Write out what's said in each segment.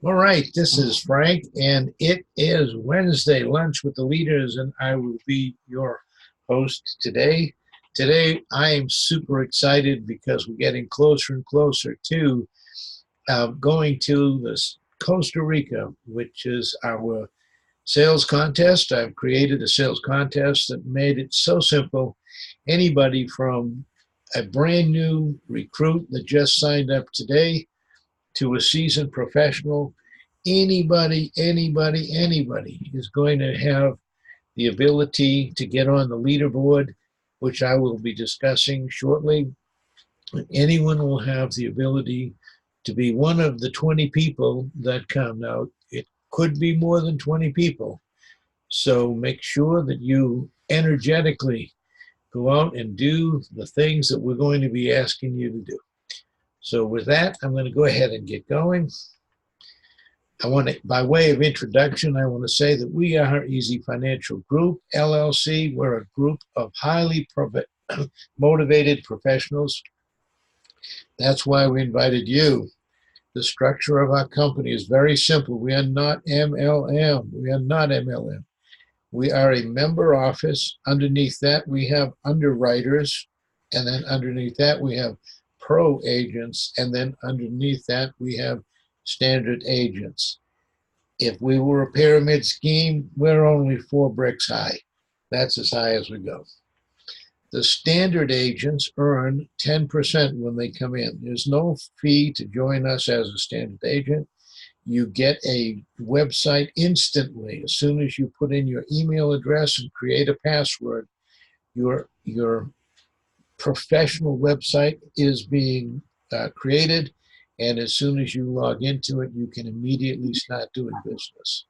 All right, this is Frank, and it is Wednesday lunch with the leaders, and I will be your host today. Today, I am super excited because we're getting closer and closer to going to this Costa Rica, which is our sales contest. I've created a sales contest that made it so simple. Anybody from a brand new recruit that just signed up today to a seasoned professional, anybody is going to have the ability to get on the leaderboard, which I will be discussing shortly. Anyone will have the ability to be one of the 20 people that come. Now, it could be more than 20 people. So make sure that you energetically go out and do the things that we're going to be asking you to do. So with that, I'm going to go ahead and get going. By way of introduction, I want to say that we are ezFinancial Group, LLC. We're a group of highly motivated professionals. That's why we invited you. The structure of our company is very simple. We are not MLM. We are not MLM. We are a member office. Underneath that, we have underwriters. And then underneath that, we have pro agents. And then underneath that, we have standard agents. If we were a pyramid scheme, we're only 4 bricks high. That's as high as we go. The standard agents earn 10% when they come in. There's no fee to join us as a standard agent. You get a website instantly. As soon as you put in your email address and create a password, your professional website is being created. And as soon as you log into it, you can immediately start doing business.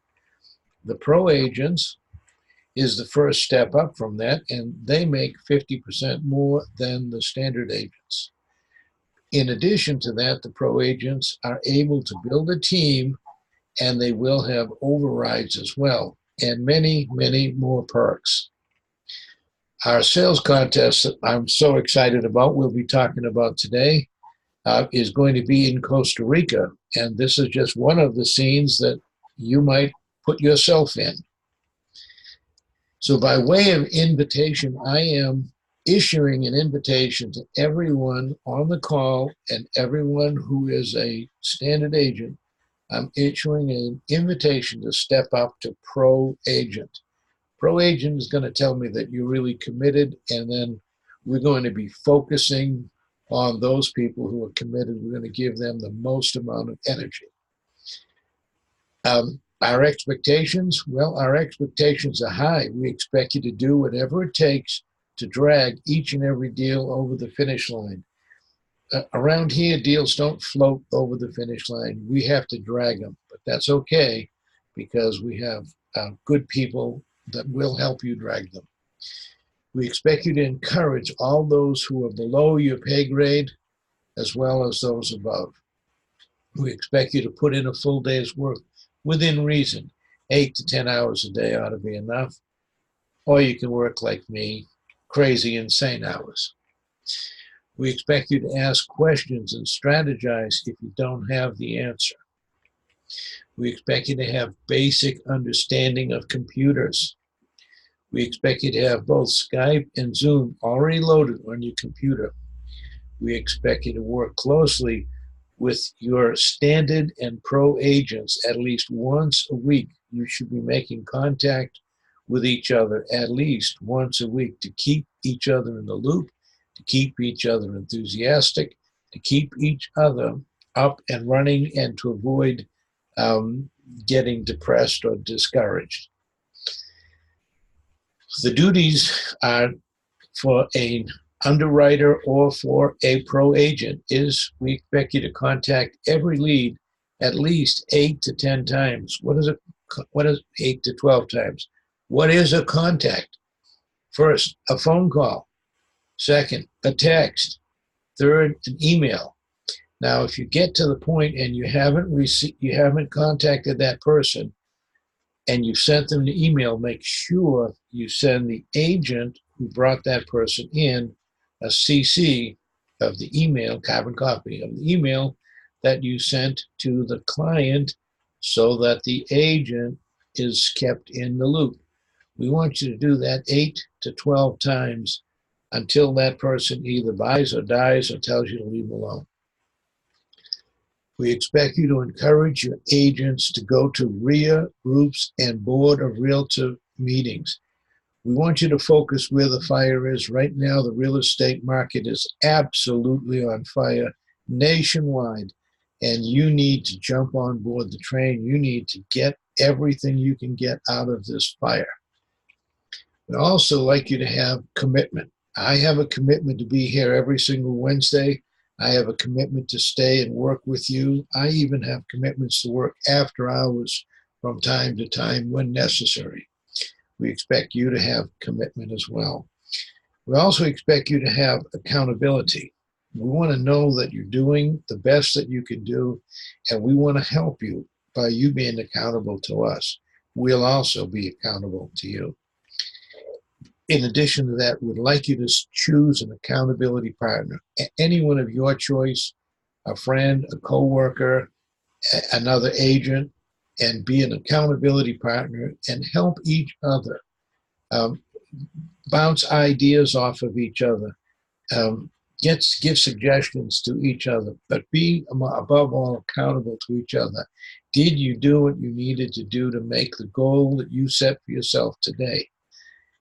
The pro agents is the first step up from that, and they make 50% more than the standard agents. In addition to that, the pro agents are able to build a team, and they will have overrides as well, and many, many more perks. Our sales contest that I'm so excited about, we'll be talking about today, is going to be in Costa Rica. And this is just one of the scenes that you might put yourself in. So by way of invitation, I am issuing an invitation to everyone on the call and everyone who is a standard agent. I'm issuing an invitation to step up to pro agent. Pro agent is going to tell me that you're really committed, and then we're going to be focusing on those people who are committed. We're going to give them the most amount of energy. Our expectations, well, our expectations are high. We expect you to do whatever it takes to drag each and every deal over the finish line. Around here, deals don't float over the finish line. We have to drag them, but that's okay because we have good people that will help you drag them. We expect you to encourage all those who are below your pay grade as well as those above. We expect you to put in a full day's work within reason. 8 to 10 hours a day ought to be enough. Or you can work like me, crazy, insane hours. We expect you to ask questions and strategize if you don't have the answer. We expect you to have basic understanding of computers. We expect you to have both Skype and Zoom already loaded on your computer. We expect you to work closely with your standard and pro agents at least once a week. You should be making contact with each other at least once a week to keep each other in the loop, to keep each other enthusiastic, to keep each other up and running, and to avoid getting depressed or discouraged. The duties are for an underwriter or for a pro agent is we expect you to contact every lead at least 8 to 10 times. What is 8 to 12 times? What is a contact? First, a phone call. Second, a text. Third, an email. Now, if you get to the point and you haven't contacted that person, and you sent them the email, make sure you send the agent who brought that person in a CC of the email, carbon copy of the email that you sent to the client so that the agent is kept in the loop. We want you to do that 8 to 12 times until that person either buys or dies or tells you to leave alone. We expect you to encourage your agents to go to RIA groups and Board of Realtor meetings. We want you to focus where the fire is. Right now, the real estate market is absolutely on fire nationwide, and you need to jump on board the train. You need to get everything you can get out of this fire. We'd also like you to have commitment. I have a commitment to be here every single Wednesday. I have a commitment to stay and work with you. I even have commitments to work after hours from time to time when necessary. We expect you to have commitment as well. We also expect you to have accountability. We want to know that you're doing the best that you can do, and we want to help you by you being accountable to us. We'll also be accountable to you. In addition to that, we'd like you to choose an accountability partner, anyone of your choice, a friend, a coworker, another agent, and be an accountability partner and help each other. Bounce ideas off of each other. Give suggestions to each other, but be above all accountable to each other. Did you do what you needed to do to make the goal that you set for yourself today?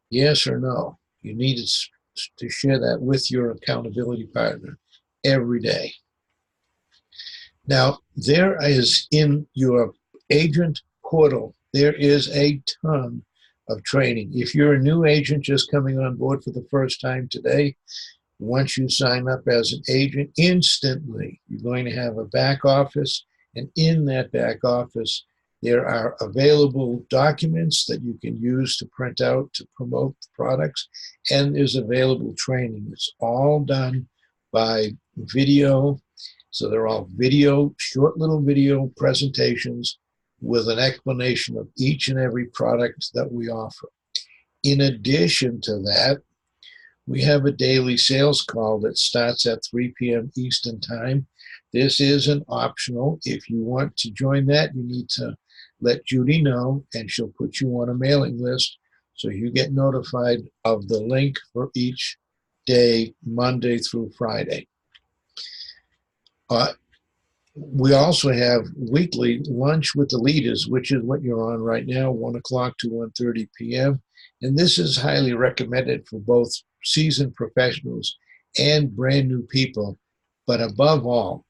Yes or no? You need to share that with your accountability partner every day. Now, there is in your agent portal, there is a ton of training. If you're a new agent just coming on board for the first time today, once you sign up as an agent, instantly you're going to have a back office, and in that back office, there are available documents that you can use to print out to promote the products, and there's available training. It's all done by video. So they're all video, short little video presentations with an explanation of each and every product that we offer. In addition to that, we have a daily sales call that starts at 3 p.m. Eastern Time. This is an optional. If you want to join that, you need to let Judy know, and she'll put you on a mailing list so you get notified of the link for each day, Monday through Friday. We also have weekly lunch with the leaders, which is what you're on right now, 1 o'clock to 1:30 p.m. And this is highly recommended for both seasoned professionals and brand new people. But above all,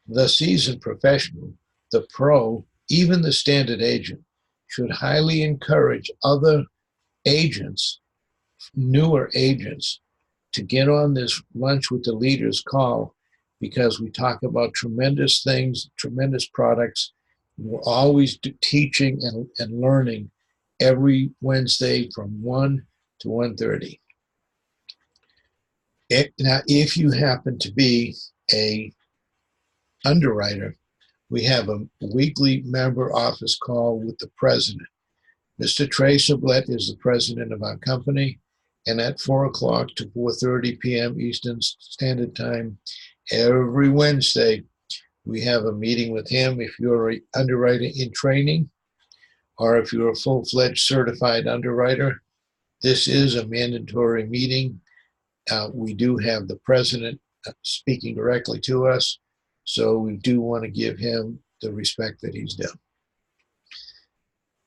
the seasoned professional, the pro, even the standard agent should highly encourage other agents, newer agents, to get on this lunch with the leaders call, because we talk about tremendous things, tremendous products. We're always teaching and learning every Wednesday from 1 to 1:30. Now, if you happen to be a underwriter, we have a weekly member office call with the president. Mr. Trey Sublette is the president of our company, and at 4 o'clock to 4:30 p.m. Eastern Standard Time, every Wednesday, we have a meeting with him. If you're an underwriter in training, or if you're a full-fledged certified underwriter, this is a mandatory meeting. We do have the president speaking directly to us, so we do want to give him the respect that he's due.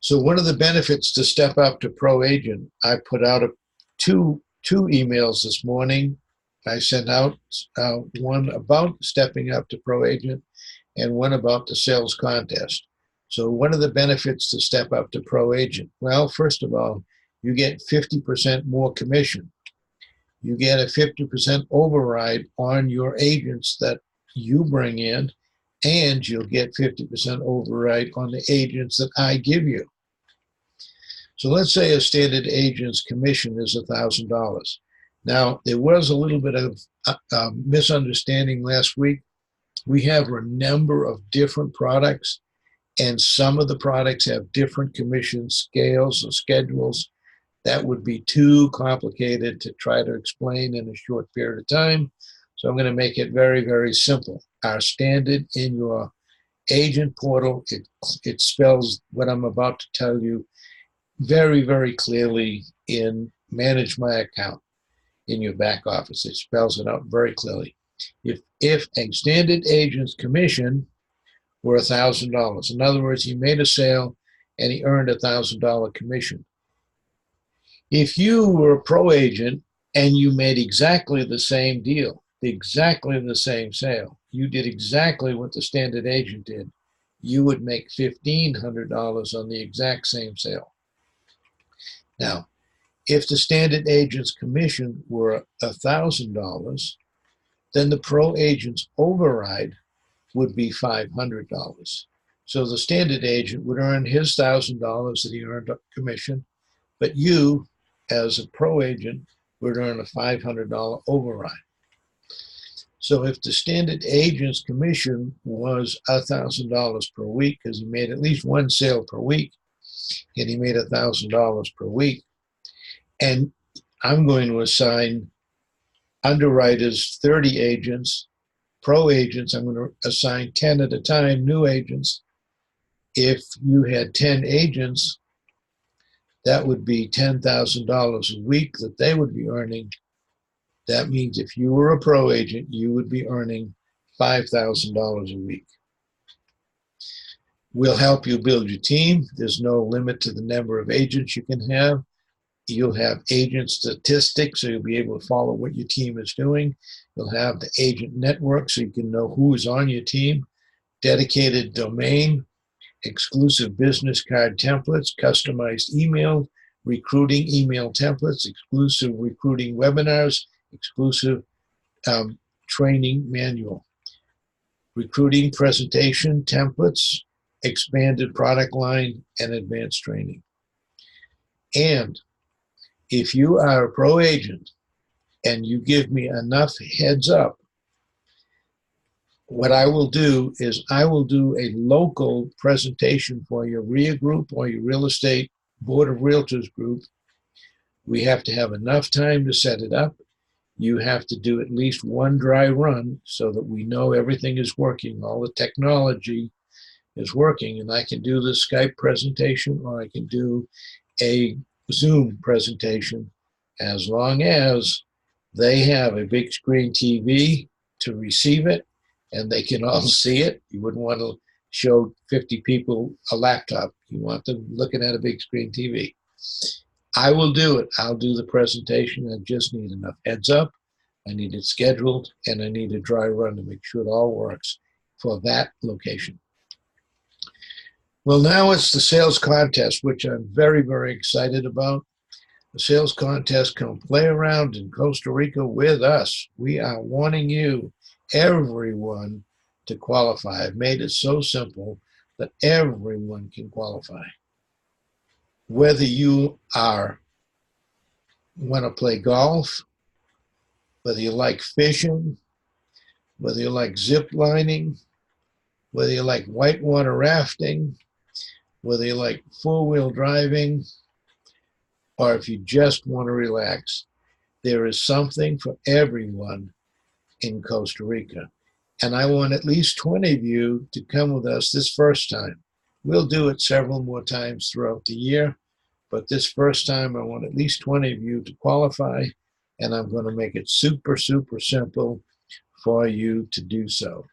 So one of the benefits to step up to pro agent, I put out two emails this morning. I sent out one about stepping up to pro agent and one about the sales contest. So what are the benefits to step up to pro agent? Well, first of all, you get 50% more commission. You get a 50% override on your agents that you bring in, and you'll get 50% override on the agents that I give you. So let's say a standard agent's commission is $1,000. Now, there was a little bit of misunderstanding last week. We have a number of different products, and some of the products have different commission scales or schedules. That would be too complicated to try to explain in a short period of time. So I'm going to make it very, very simple. Our standard in your agent portal. It spells what I'm about to tell you very, very clearly in Manage My Account in your back office. It spells it out very clearly. If a standard agent's commission were $1,000, in other words, he made a sale and he earned $1,000 commission. If you were a pro agent and you made exactly the same deal, exactly the same sale, you did exactly what the standard agent did, you would make $1,500 on the exact same sale. Now, if the standard agent's commission were $1,000, then the pro agent's override would be $500. So the standard agent would earn his $1,000 that he earned commission, but you, as a pro agent, would earn a $500 override. So if the standard agent's commission was $1,000 per week, because he made at least one sale per week, and he made $1,000 per week, and I'm going to assign underwriters 30 agents, pro agents, I'm going to assign 10 at a time, new agents. If you had 10 agents, that would be $10,000 a week that they would be earning. That means if you were a pro agent, you would be earning $5,000 a week. We'll help you build your team. There's no limit to the number of agents you can have. You'll have agent statistics, so you'll be able to follow what your team is doing. You'll have the agent network, so you can know who is on your team. Dedicated domain, exclusive business card templates, customized email, recruiting email templates, exclusive recruiting webinars, exclusive training manual, recruiting presentation templates, expanded product line, and advanced training. And if you are a pro agent and you give me enough heads up, what I will do is I will do a local presentation for your RIA group or your real estate board of realtors group. We have to have enough time to set it up. You have to do at least one dry run so that we know everything is working, all the technology is working, and I can do the Skype presentation or I can do a Zoom presentation as long as they have a big screen TV to receive it and they can all see it. You wouldn't want to show 50 people a laptop. You want them looking at a big screen TV. I will do it. I'll do the presentation. I just need enough heads up. I need it scheduled, and I need a dry run to make sure it all works for that location. Well, now it's the sales contest, which I'm very, very excited about. The sales contest, come play around in Costa Rica with us. We are wanting you, everyone, to qualify. I've made it so simple that everyone can qualify. Whether you want to play golf, whether you like fishing, whether you like zip lining, whether you like whitewater rafting, whether you like four-wheel driving, or if you just want to relax, there is something for everyone in Costa Rica. And I want at least 20 of you to come with us this first time. We'll do it several more times throughout the year, but this first time I want at least 20 of you to qualify, and I'm going to make it super, super simple for you to do so.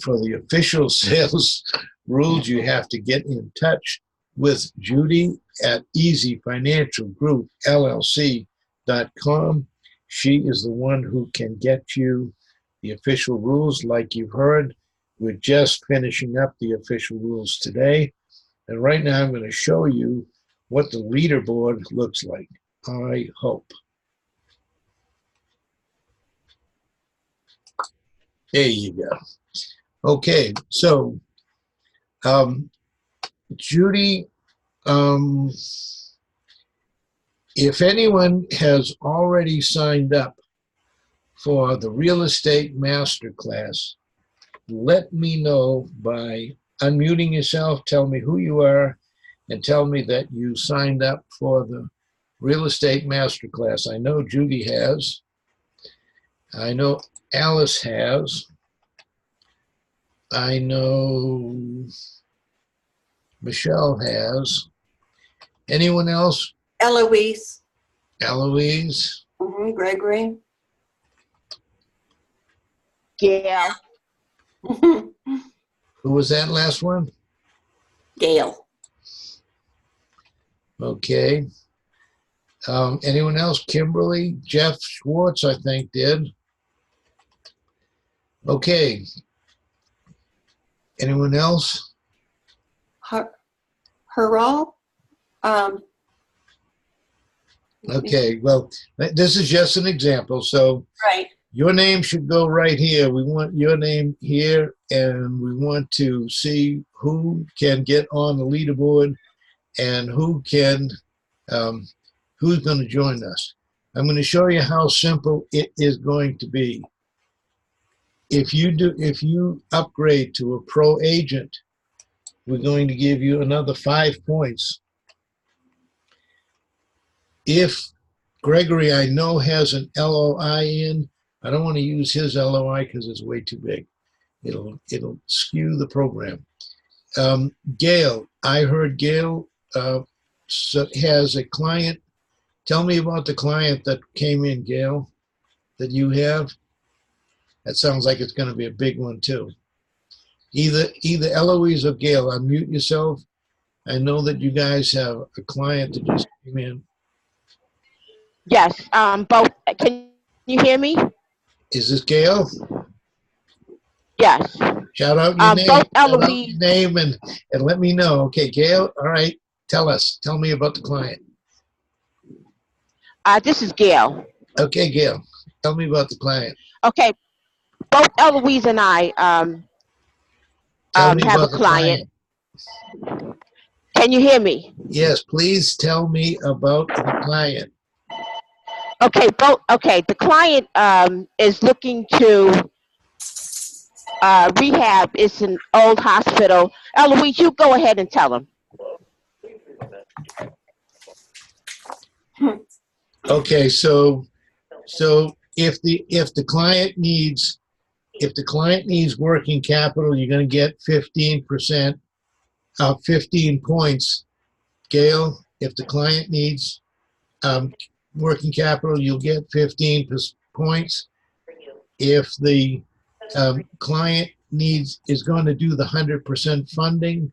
For the official sales rules, you have to get in touch with Judy at ezFinancial Group LLC.com. She is the one who can get you the official rules. Like you've heard, we're just finishing up the official rules today. And right now I'm going to show you what the leaderboard looks like, I hope. There you go. Okay, so Judy, if anyone has already signed up for the Real Estate Masterclass, let me know by unmuting yourself, tell me who you are, and tell me that you signed up for the Real Estate Masterclass. I know Judy has. I know Alice has. I know Michelle has. Anyone else? Eloise. Eloise? Gregory. Gail. Who was that last one? Gail. Okay. Anyone else? Kimberly? Jeff Schwartz, I think, did. Okay. Anyone else? Herall. Okay, well, this is just an example. So Right. your name should go right here. We want your name here, and we want to see who can get on the leaderboard and who can, who's going to join us. I'm going to show you how simple it is going to be. If you upgrade to a pro agent, we're going to give you another 5 points. If Gregory, I know, has an LOI in, I don't want to use his LOI because it's way too big. It'll skew the program. Gail, I heard Gail has a client. Tell me about the client that came in, Gail, that you have. That sounds like it's going to be a big one too. Either Eloise or Gail, unmute yourself. I know that you guys have a client that just came in. Yes, both. Can you hear me? Is this Gail? Yes. Shout out your name. Both Shout out Eloise. your name and let me know. Okay, Gail. All right. Tell me about the client. This is Gail. Okay, Gail. Tell me about the client. Okay, both Eloise and I Tell me have a about the client. client. Can you hear me? Yes, please tell me about the client. Okay, both. Okay, the client is looking to rehab. It's an old hospital. Eloise, you go ahead and tell them. Okay, so if the client needs working capital, you're going to get 15%, 15 points. Gail, if the client needs working capital, you'll get 15 points. If the client is going to do the 100% funding,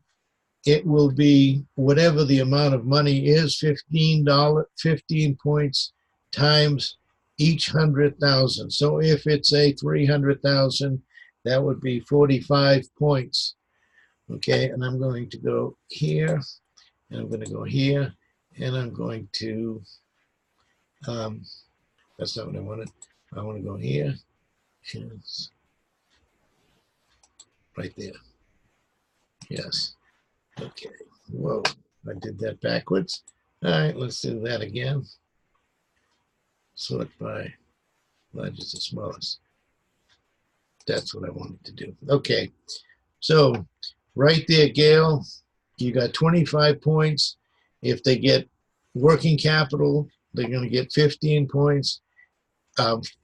it will be whatever the amount of money is, $15 points times each 100,000. So if it's a 300,000, that would be 45 points. Okay, and I'm going to go here, and I'm going to go here, and I'm going to, that's not what I wanted. I want to go here, and right there. Yes. Okay. Whoa, I did that backwards. All right, let's do that again. Sort by largest to smallest. That's what I wanted to do. Okay. So right there, Gail, you got 25 points. If they get working capital, they're going to get 15 points.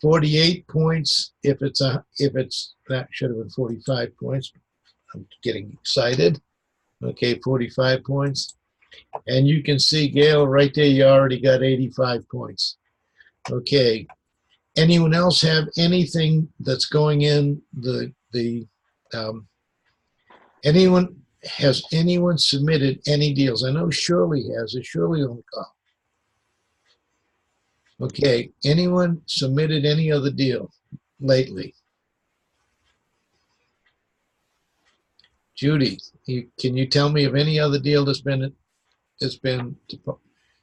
48 points if it's that should have been 45 points. I'm getting excited. Okay, 45 points. And you can see, Gail, right there, you already got 85 points. Okay. Anyone else have anything that's going in has anyone submitted any deals? I know Shirley has. Is Shirley on the call? Okay. Anyone submitted any other deal lately? Judy, can you tell me of any other deal that's been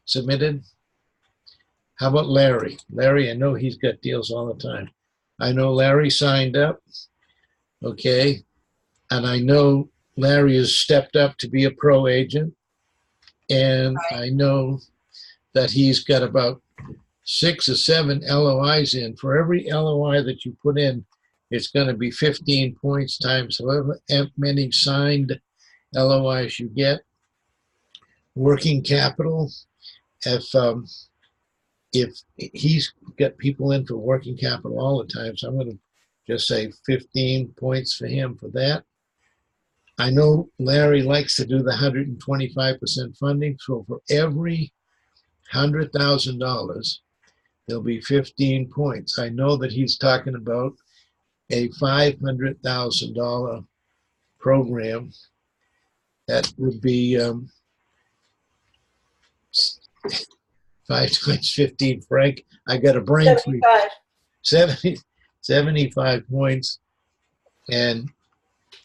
submitted? How about Larry? Larry, I know he's got deals all the time. I know Larry signed up. Okay. And I know Larry has stepped up to be a pro agent. And I know that he's got about 6 or 7 LOIs in. For every LOI that you put in, it's going to be 15 points times however many signed LOIs you get. Working capital, if he's got people in for working capital all the time, so I'm going to just say 15 points for him for that. I know Larry likes to do the 125% funding. So for every $100,000, there'll be 15 points. I know that he's talking about a $500,000 program. That would be 5 times 15. Frank, I got a brain freeze. 75. 75 points, and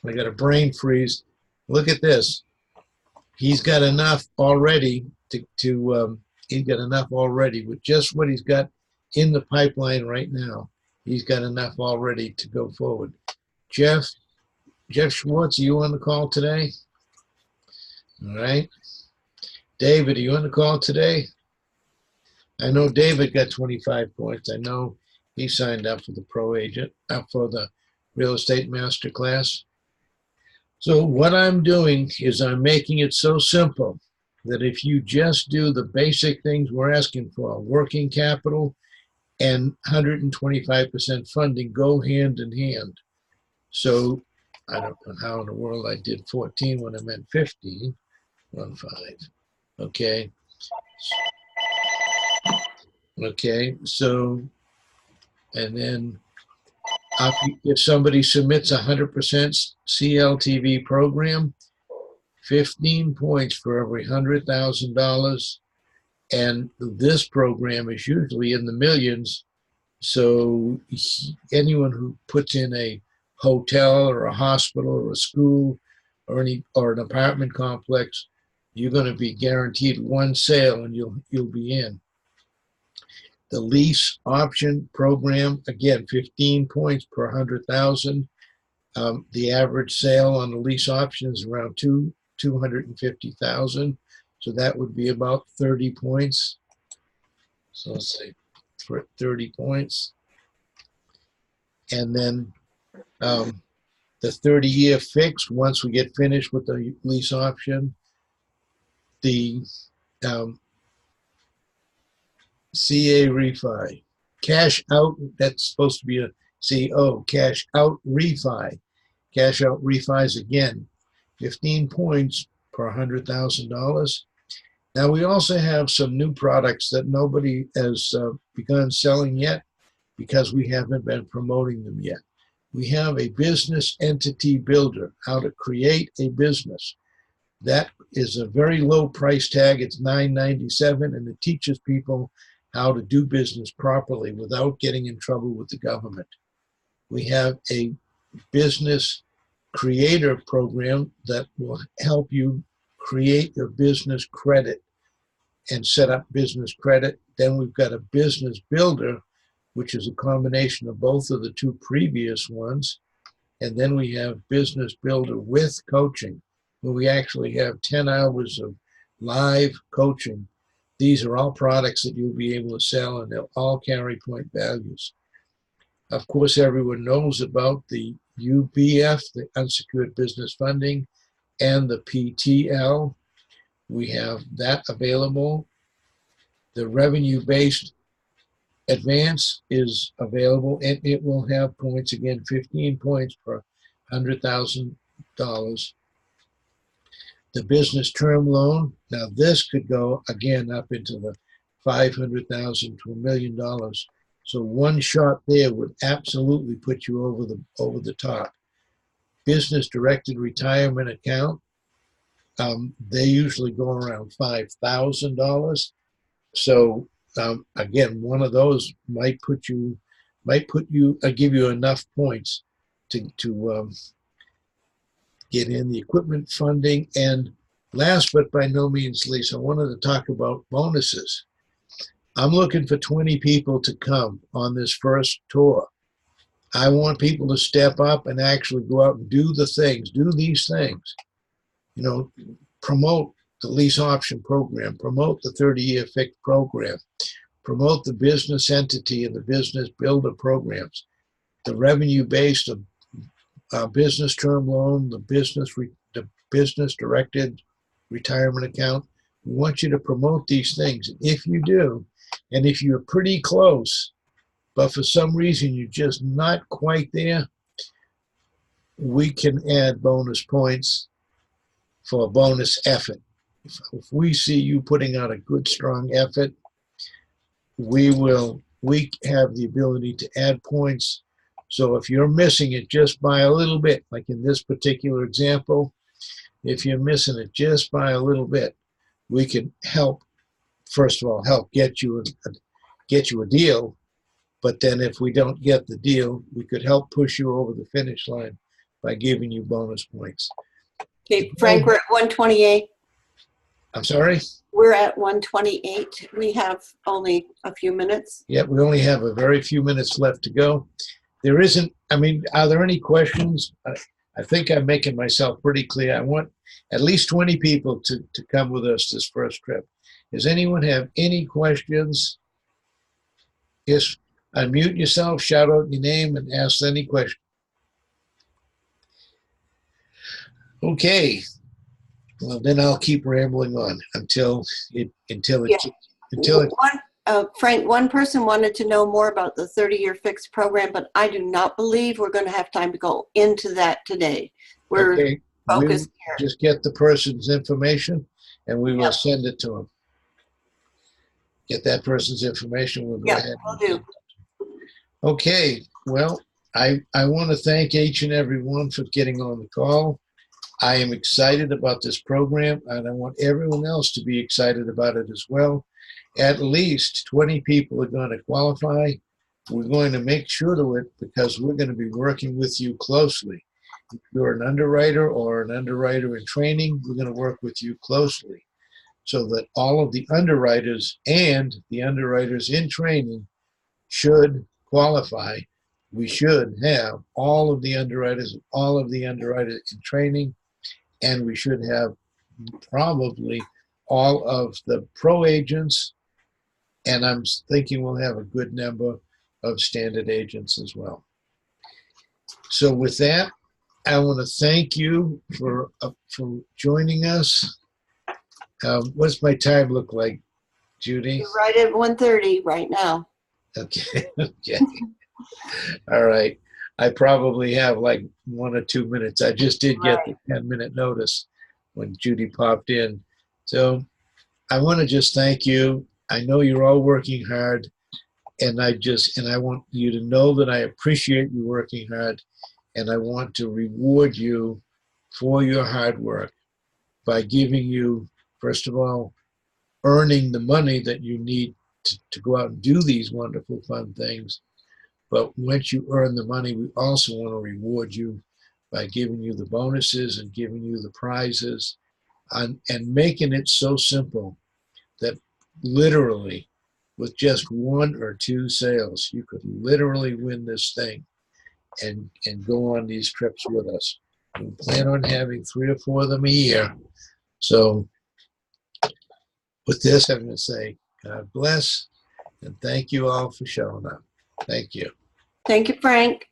I got a brain freeze. Look at this. He's got enough already he's got enough already with just what he's got in the pipeline right now. He's got enough already to go forward. Jeff Schwartz, are you on the call today? All right. David, are you on the call today? I know David got 25 points. I know he signed up for the pro agent, up for the real estate masterclass. So what I'm doing is I'm making it so simple that if you just do the basic things we're asking for, working capital and 125% funding go hand in hand. So I don't know how in the world I did 14 when I meant 15. 1, 5. Okay. Okay, so, and then if somebody submits 100% CLTV program, 15 points for every $100,000. And this program is usually in the millions. So anyone who puts in a hotel or a hospital or a school or an apartment complex, you're going to be guaranteed one sale and you'll be in. The lease option program, again, 15 points per 100,000. The average sale on the lease option is around 250,000. So that would be about 30 points. So let's say for 30 points. And then the 30-year fix, once we get finished with the lease option, the CA refi, cash out, that's supposed to be a CO, cash out refi. Cash out refis again, 15 points per $100,000. Now we also have some new products that nobody has begun selling yet because we haven't been promoting them yet. We have a business entity builder, how to create a business. That is a very low price tag. It's $9.97, and it teaches people how to do business properly without getting in trouble with the government. We have a business creator program that will help you create your business credit and set up business credit. Then we've got a business builder, which is a combination of both of the two previous ones. And then we have business builder with coaching, where we actually have 10 hours of live coaching. These are all products that you'll be able to sell, and they'll all carry point values. Of course, everyone knows about the UBF, the unsecured business funding, and the PTL. We have that available. The revenue-based advance is available, and it will have points, again, 15 points per $100,000. The business term loan, now this could go, again, up into the $500,000 to $1 million. So one shot there would absolutely put you over the top. Business directed retirement account, they usually go around $5,000. So again, one of those might give you enough points to get in the equipment funding. And last but by no means least, I wanted to talk about bonuses. I'm looking for 20 people to come on this first tour. I want people to step up and actually go out and do these things. You know, promote the lease option program, promote the 30-year fixed program, promote the business entity and the business builder programs, the revenue-based business term loan, the business directed retirement account. We want you to promote these things. If you do, and if you're pretty close, but for some reason you're just not quite there, we can add bonus points for a bonus effort. If we see you putting out a good, strong effort, we have the ability to add points. So if you're missing it just by a little bit, like in this particular example, if you're missing it just by a little bit, we can help, first of all, help get you a deal. But then if we don't get the deal, we could help push you over the finish line by giving you bonus points. Okay, Frank, we're at 128. I'm sorry? We're at 128. We have only a few minutes. Yeah, we only have a very few minutes left to go. There isn't, I mean, are there any questions? I think I'm making myself pretty clear. I want at least 20 people to come with us this first trip. Does anyone have any questions? Yes, unmute yourself, shout out your name, and ask any question. Okay. Well, then I'll keep rambling on until Frank, one person wanted to know more about the 30-year fixed program, but I do not believe we're going to have time to go into that today. We're okay. focused We'll here. just get the person's information, and we will send it to them. Get that person's information. We'll go ahead. We'll do. Okay. Well, I want to thank each and every one for getting on the call. I am excited about this program, and I want everyone else to be excited about it as well. At least 20 people are going to qualify. We're going to make sure of it because we're going to be working with you closely. If you're an underwriter or an underwriter in training, we're going to work with you closely so that all of the underwriters and the underwriters in training should qualify. We should have all of the underwriters in training, and we should have probably all of the pro agents, and I'm thinking we'll have a good number of standard agents as well. So with that, I want to thank you for joining us. What's my time look like, Judy? You're right at 1:30 right now. Okay. Okay. All right. I probably have like 1 or 2 minutes. I just did get the 10-minute notice when Judy popped in. So I want to just thank you. I know you're all working hard, and I want you to know that I appreciate you working hard, and I want to reward you for your hard work by giving you, first of all, earning the money that you need to go out and do these wonderful, fun things. But once you earn the money, we also want to reward you by giving you the bonuses and giving you the prizes and making it so simple that literally with just 1 or 2 sales, you could literally win this thing and go on these trips with us. We plan on having 3 or 4 of them a year. So with this, I'm going to say God bless and thank you all for showing up. Thank you. Thank you, Frank.